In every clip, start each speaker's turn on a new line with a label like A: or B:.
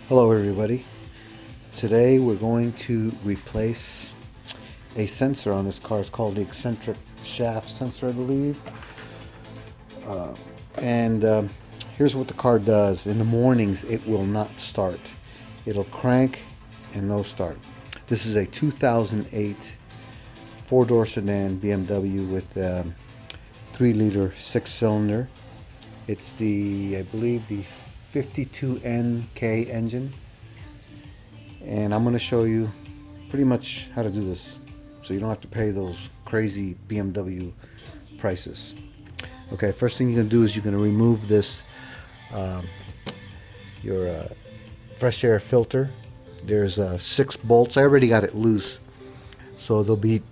A: Hello everybody. Today we're going to replace a sensor on this car. It's called the Eccentric shaft sensor, I believe. And here's what the car does. In the mornings it will not start. It'll crank and no start. This is a 2008 four-door sedan BMW with 3-liter 6-cylinder. It's the, I believe, the 52NK engine, and I'm going to show you pretty much how to do this so you don't have to pay those crazy BMW prices. Okay, first thing you're going to do is you're going to remove this your fresh air filter. There's 6 bolts. I already got it loose, so there'll be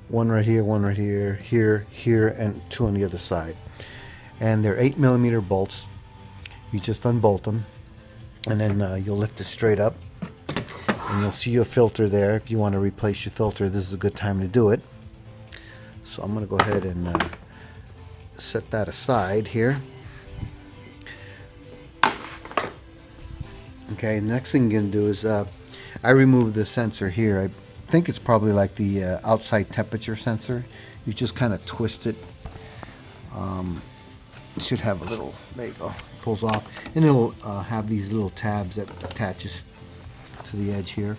A: one right here, here, and 2 on the other side, and they're 8mm bolts. You just unbolt them, and then you'll lift it straight up, and you'll see your filter there. If you want to replace your filter, this is a good time to do it. So I'm going to go ahead and set that aside here. Okay, next thing you're going to do is I removed the sensor here. I think it's probably like the outside temperature sensor. You just kind of twist it. It should have a little, there you go, pulls off, and it'll have these little tabs that attaches to the edge here.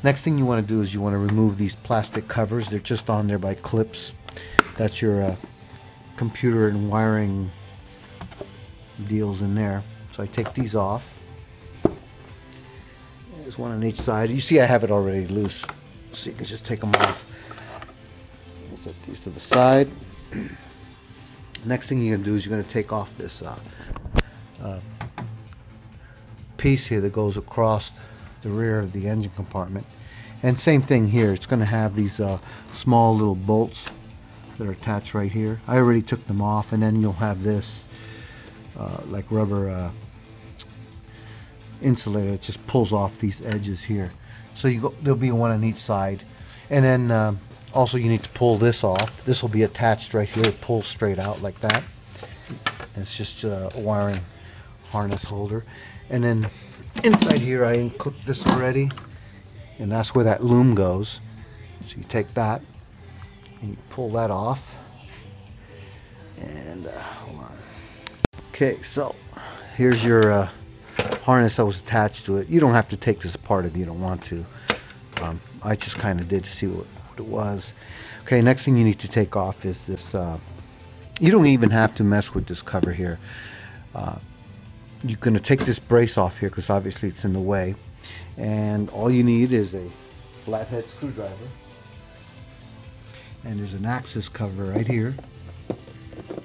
A: Next thing you want to do is you want to remove these plastic covers. They're just on there by clips. That's your computer and wiring deals in there. So I take these off. There's one on each side. You see I have it already loose, so you can just take them off. I'll set these to the side. Next thing you're going to do is you're going to take off this piece here that goes across the rear of the engine compartment. And same thing here. It's going to have these small little bolts that are attached right here. I already took them off, and then you'll have this like rubber insulator that just pulls off these edges here. So there'll be one on each side, and then also you need to pull this off. This will be attached right here. It pulls straight out like that. It's just a wiring harness holder. And then inside here I clipped this already, and that's where that loom goes. So you take that and you pull that off, and hold on. Okay, so here's your harness that was attached to it. You don't have to take this apart if you don't want to. I just kind of did to see what it was. Okay, next thing you need to take off is this. You don't even have to mess with this cover here. You're going to take this brace off here because obviously it's in the way, and all you need is a flathead screwdriver, and there's an axis cover right here.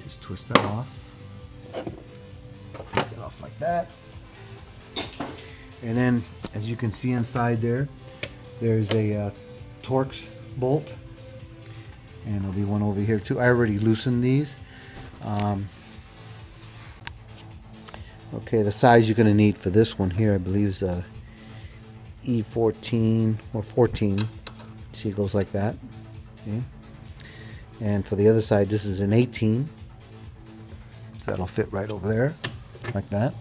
A: Just twist that off. Take it off like that, and then as you can see inside there's a Torx bolt, and there'll be one over here too. I already loosened these. Okay, the size you're going to need for this one here, I believe, is a E14 or 14. See, it goes like that. Okay. And for the other side, this is an 18. So that'll fit right over there, like that.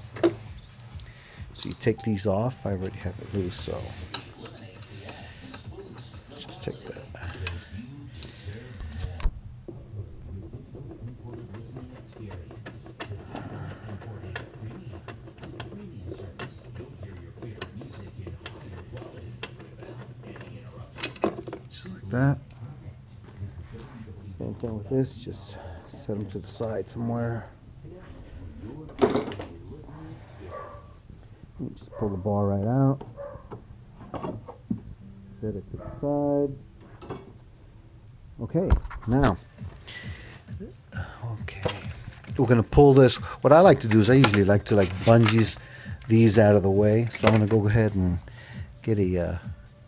A: So you take these off. I already have it loose, so let's just take that. Just like that. Same thing with this, just set them to the side somewhere. You just pull the bar right out. Set it to the side. Okay, now, we're going to pull this. What I like to do is I usually like to bungee these out of the way. So I'm going to go ahead and get a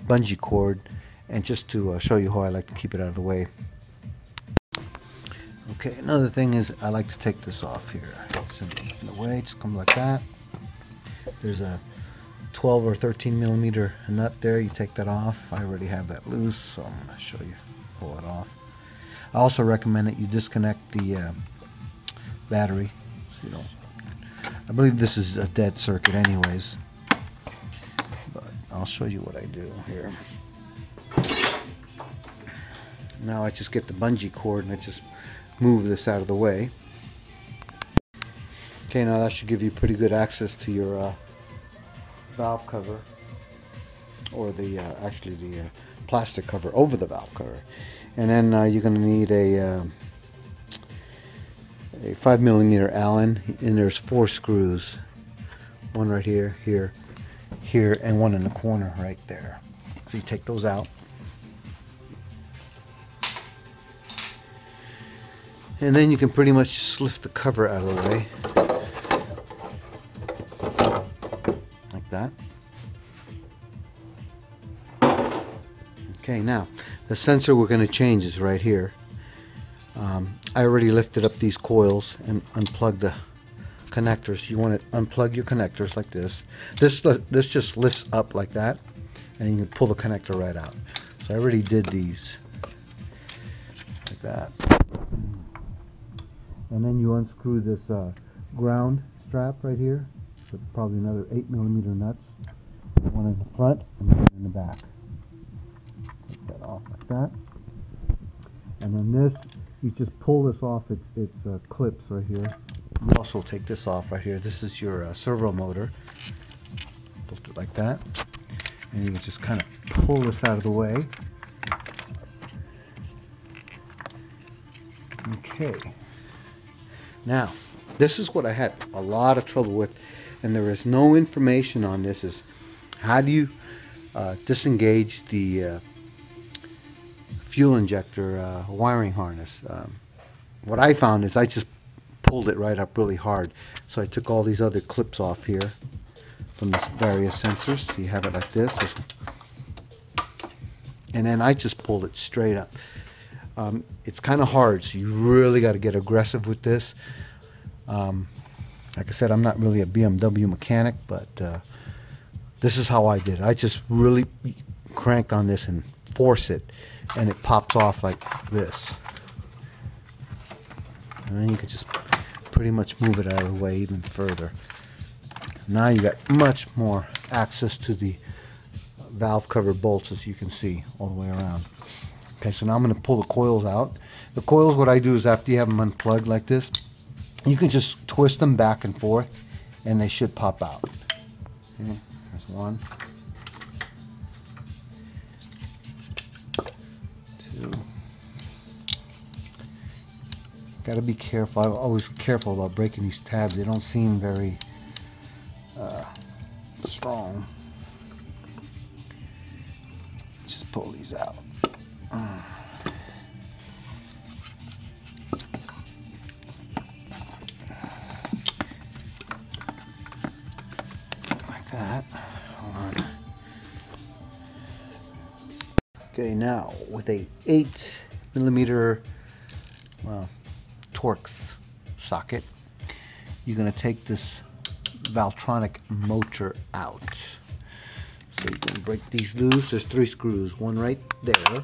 A: bungee cord, and just to show you how I like to keep it out of the way. Okay, another thing is I like to take this off here. It's in the way, just comes like that. There's a 12 or 13mm nut there. You take that off. I already have that loose, so I'm going to show you, pull it off. I also recommend that you disconnect the battery, so you don't I believe this is a dead circuit anyways, but I'll show you what I do here. Now I just get the bungee cord and I just move this out of the way. Okay, now that should give you pretty good access to your valve cover, or the actually the plastic cover over the valve cover. And then you're going to need a 5mm Allen, and there's 4 screws, one right here, here, here, and one in the corner right there. So you take those out, and then you can pretty much just lift the cover out of the way like that. Okay, now the sensor we're going to change is right here. I already lifted up these coils and unplugged the connectors. You want to unplug your connectors like this. This just lifts up like that, and you can pull the connector right out. So I already did these like that. And then you unscrew this ground strap right here. So probably another 8mm nuts. One in the front and one in the back. Take that off like that. And then this, you just pull this off its clips right here. You also take this off right here. This is your servo motor. Pull it like that. And you can just kind of pull this out of the way. Okay. Now, this is what I had a lot of trouble with, and there is no information on this, is how do you disengage the fuel injector wiring harness. What I found is I just pulled it right up really hard. So I took all these other clips off here from the various sensors. So you have it like this. And then I just pulled it straight up. It's kind of hard, so you really got to get aggressive with this. Like I said, I'm not really a BMW mechanic, but this is how I did it. I just really crank on this and force it, and it pops off like this. And then you can just pretty much move it out of the way even further. Now you got much more access to the valve cover bolts, as you can see, all the way around. Okay, so now I'm going to pull the coils out. The coils, what I do is after you have them unplugged like this, you can just twist them back and forth, and they should pop out. Okay, there's one. Two. Got to be careful. I'm always careful about breaking these tabs. They don't seem very strong. Just pull these out. Like that. Hold on. Okay, now with a 8mm Torx socket, you're going to take this Valtronic motor out. So you can break these loose. There's 3 screws, one right there,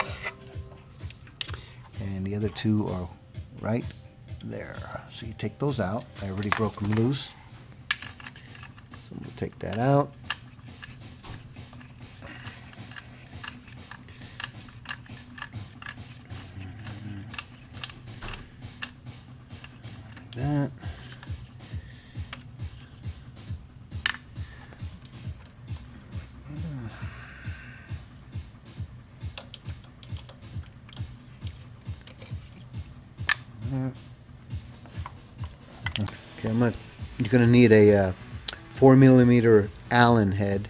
A: and the other 2 are right there. So you take those out. I already broke them loose. So we'll take that out. That. Okay, you're going to need a 4mm Allen head,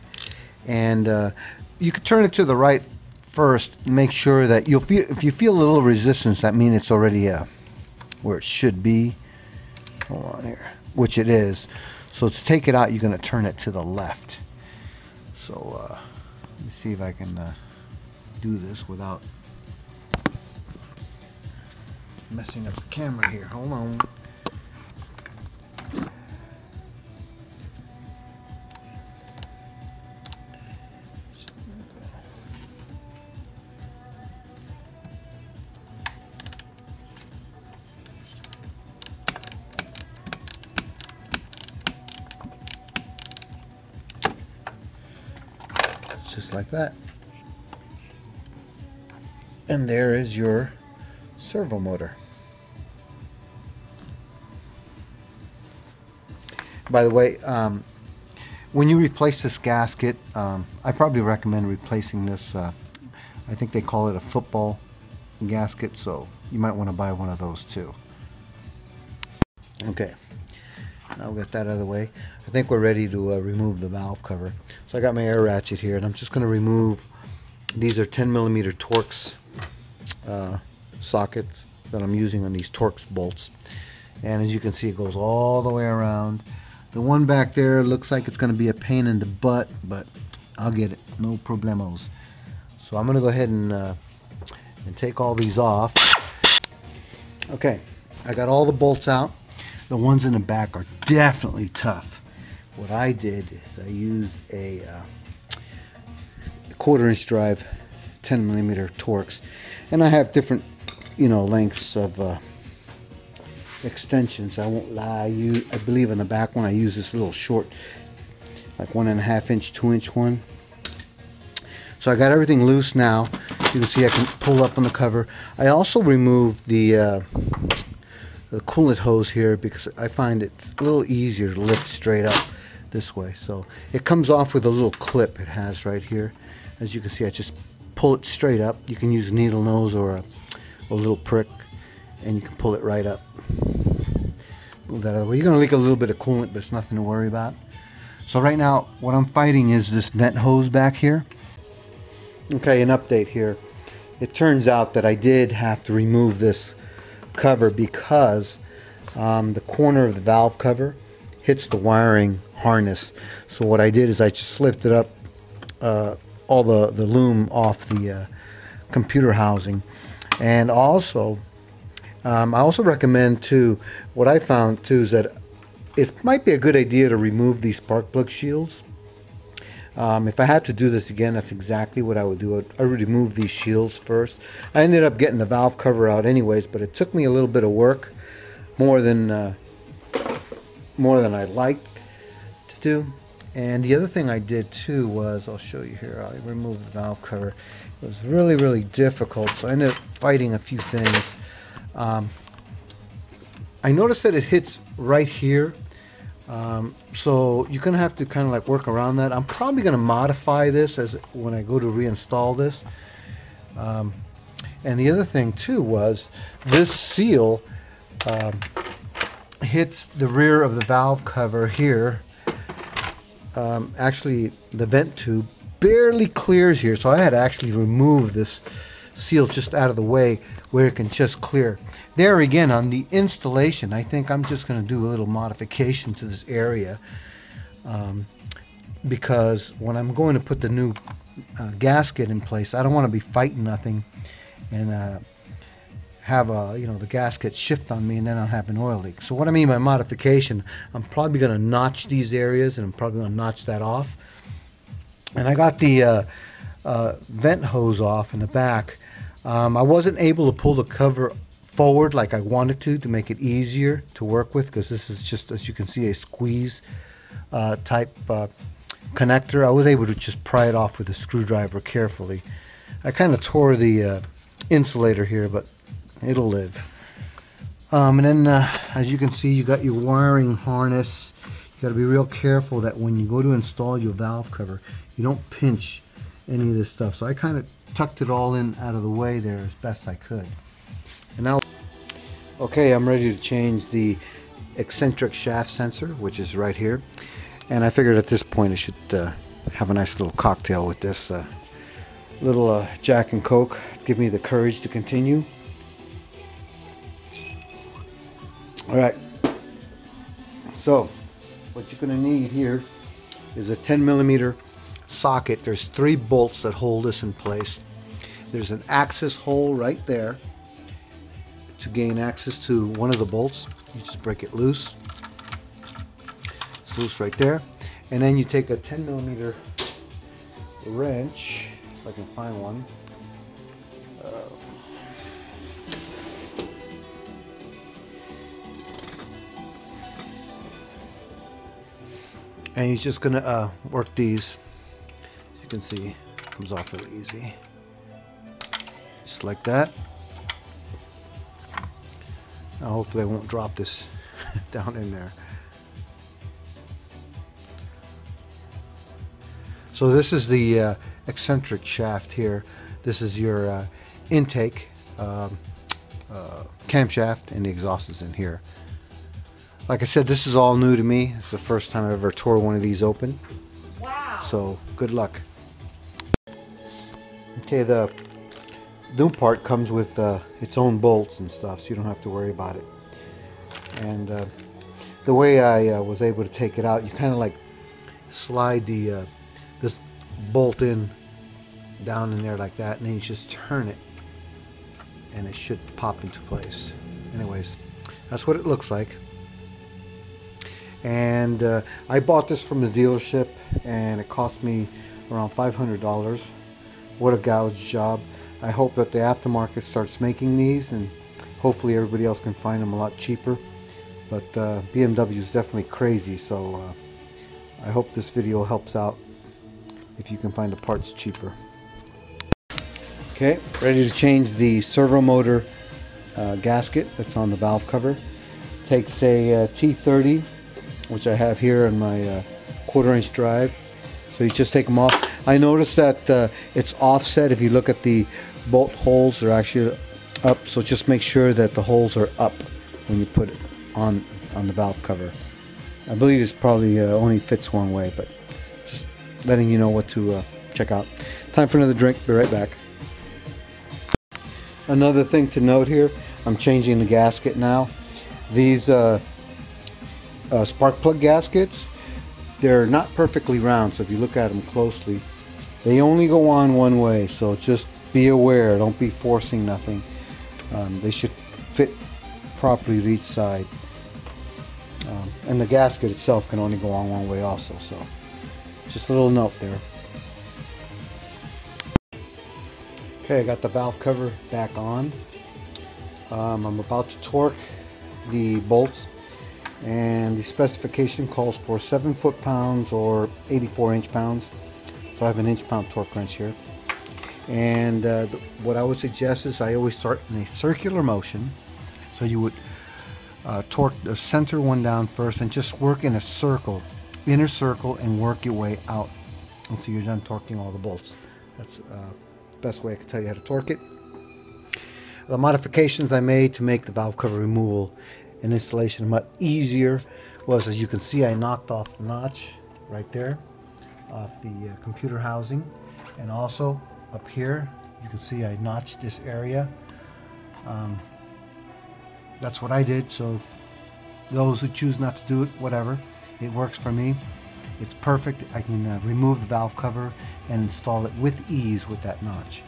A: and you can turn it to the right first. Make sure that if you feel a little resistance, that means it's already where it should be. Hold on here, which it is. So to take it out, you're going to turn it to the left. So let me see if I can do this without messing up the camera here. Hold on. just like that. And there is your servo motor. By the way, when you replace this gasket, I probably recommend replacing this. I think they call it a football gasket, so you might want to buy one of those too. Okay, now we'll get that out of the way. I think we're ready to remove the valve cover. So I got my air ratchet here, and I'm just going to remove. These are 10mm Torx sockets that I'm using on these Torx bolts. And as you can see, it goes all the way around. The one back there looks like it's going to be a pain in the butt, but I'll get it, no problemos. So I'm going to go ahead and take all these off. Okay, I got all the bolts out. The ones in the back are definitely tough. What I did is I used a 1/4" drive 10mm Torx, and I have different, lengths of extensions. I won't lie. I believe in the back one I use this little short, like 1.5 inch, 2 inch one. So I got everything loose now. You can see I can pull up on the cover. I also removed the coolant hose here because I find it's a little easier to lift straight up this way. So it comes off with a little clip it has right here. As you can see, I just pull it straight up. You can use a needle nose or a little prick, and you can pull it right up. Move that out of the way. You're going to leak a little bit of coolant, but it's nothing to worry about. So right now, what I'm fighting is this vent hose back here. Okay, an update here. It turns out that I did have to remove this cover because the corner of the valve cover hits the wiring harness. So what I did is I just lifted up all the loom off the computer housing. And also, I also recommend too, what I found too is that it might be a good idea to remove these spark plug shields. If I had to do this again, that's exactly what I would do. I would remove these shields first. I ended up getting the valve cover out anyways, but it took me a little bit of work, more than I'd like to do. And the other thing I did too was, I'll show you here, I removed the valve cover. It was really, really difficult, so I ended up fighting a few things. I noticed that it hits right here. So you're gonna have to kind of like work around that. I'm probably gonna modify this when I go to reinstall this. And the other thing too was this seal hits the rear of the valve cover here. Actually, the vent tube barely clears here, so I had to actually remove this seal just out of the way where it can just clear. There again, on the installation, I think I'm just going to do a little modification to this area, because when I'm going to put the new gasket in place, I don't want to be fighting nothing and have the gasket shift on me and then I'll have an oil leak. So what I mean by modification, I'm probably going to notch these areas, and I'm probably going to notch that off. And I got the vent hose off in the back. I wasn't able to pull the cover forward like I wanted to make it easier to work with, because this is just, as you can see, a squeeze type connector. I was able to just pry it off with a screwdriver carefully. I kind of tore the insulator here, but it'll live. And then as you can see, you got your wiring harness. You got to be real careful that when you go to install your valve cover, you don't pinch any of this stuff. So I kind of tucked it all in out of the way there as best I could. And now, okay, I'm ready to change the eccentric shaft sensor, which is right here. And I figured at this point I should have a nice little cocktail with this little Jack and Coke. Give me the courage to continue. Alright, so what you're going to need here is a 10mm socket. There's 3 bolts that hold this in place. There's an access hole right there to gain access to one of the bolts. You just break it loose. It's loose right there. And then you take a 10mm wrench, if I can find one. And you're just going to work these, as you can see, Comes off really easy. Just like that. Now hopefully I won't drop this down in there. So this is the eccentric shaft here. This is your intake camshaft, and the exhaust is in here. Like I said, this is all new to me. It's the first time I've ever tore one of these open.
B: Wow.
A: So good luck. Okay, the new part comes with its own bolts and stuff, so you don't have to worry about it. And the way I was able to take it out, you kind of like slide the this bolt in down in there like that, and then you just turn it and it should pop into place. Anyways, that's what it looks like. And I bought this from the dealership and it cost me around $500. What a gouge job. I hope that the aftermarket starts making these, and hopefully everybody else can find them a lot cheaper. But BMW is definitely crazy, so I hope this video helps out if you can find the parts cheaper. Okay, ready to change the servomotor gasket that's on the valve cover. Takes a T30, which I have here in my 1/4 inch drive. So you just take them off. I noticed that it's offset. If you look at the bolt holes, they're actually up, so just make sure that the holes are up when you put it on the valve cover. I believe this probably only fits one way, but just letting you know what to check out. Time for another drink. Be right back. Another thing to note here, I'm changing the gasket now. These spark plug gaskets, they're not perfectly round, so if you look at them closely, they only go on one way, so just be aware, don't be forcing nothing. They should fit properly to each side. And the gasket itself can only go on one way also, so just a little note there. Okay, I got the valve cover back on. I'm about to torque the bolts, and the specification calls for 7 foot-pounds or 84 inch-pounds. So I have an inch-pound torque wrench here. And what I would suggest is I always start in a circular motion. So you would torque the center one down first and just work in a circle, inner circle, and work your way out until you're done torquing all the bolts. That's the best way I can tell you how to torque it. The modifications I made to make the valve cover removal and installation much easier was, as you can see, I knocked off the notch right there off the computer housing, and also up here you can see I notched this area. That's what I did, so those who choose not to do it, whatever, it works for me. It's perfect. I can remove the valve cover and install it with ease with that notch.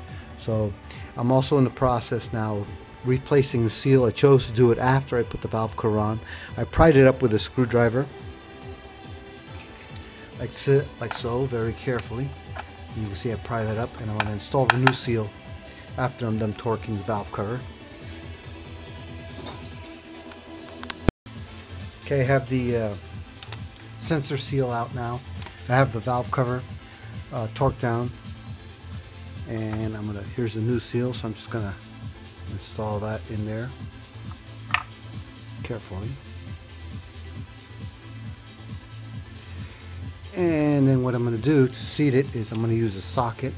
A: So I'm also in the process now of replacing the seal. I chose to do it after I put the valve cover on. I pried it up with a screwdriver like so, very carefully. And you can see I pry that up, and I'm going to install the new seal after I'm done torquing the valve cover. Okay, I have the sensor seal out now. I have the valve cover torqued down, and here's the new seal, so I'm just gonna install that in there carefully. And then what I'm going to do to seat it is I'm going to use a socket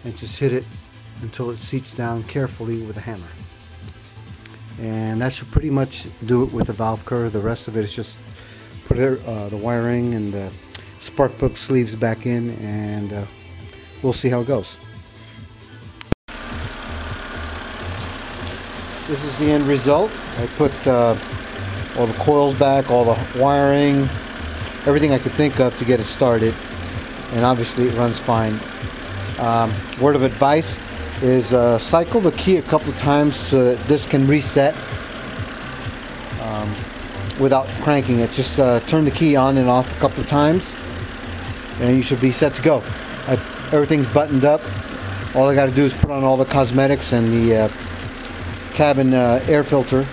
A: and just hit it until it seats down carefully with a hammer. And that should pretty much do it with the valve cover. The rest of it is just put the wiring and the spark plug sleeves back in, and we'll see how it goes. This is the end result. I put all the coils back, all the wiring, everything I could think of to get it started, and obviously it runs fine. Word of advice is cycle the key a couple of times so that this can reset without cranking it. Just turn the key on and off a couple of times and you should be set to go. Everything's buttoned up. All I got to do is put on all the cosmetics and the cabin air filter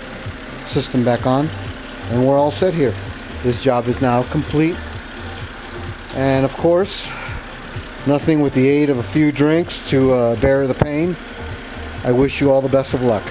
A: system back on, and we're all set here. This job is now complete, and of course Nothing with the aid of a few drinks to bear the pain. I wish you all the best of luck.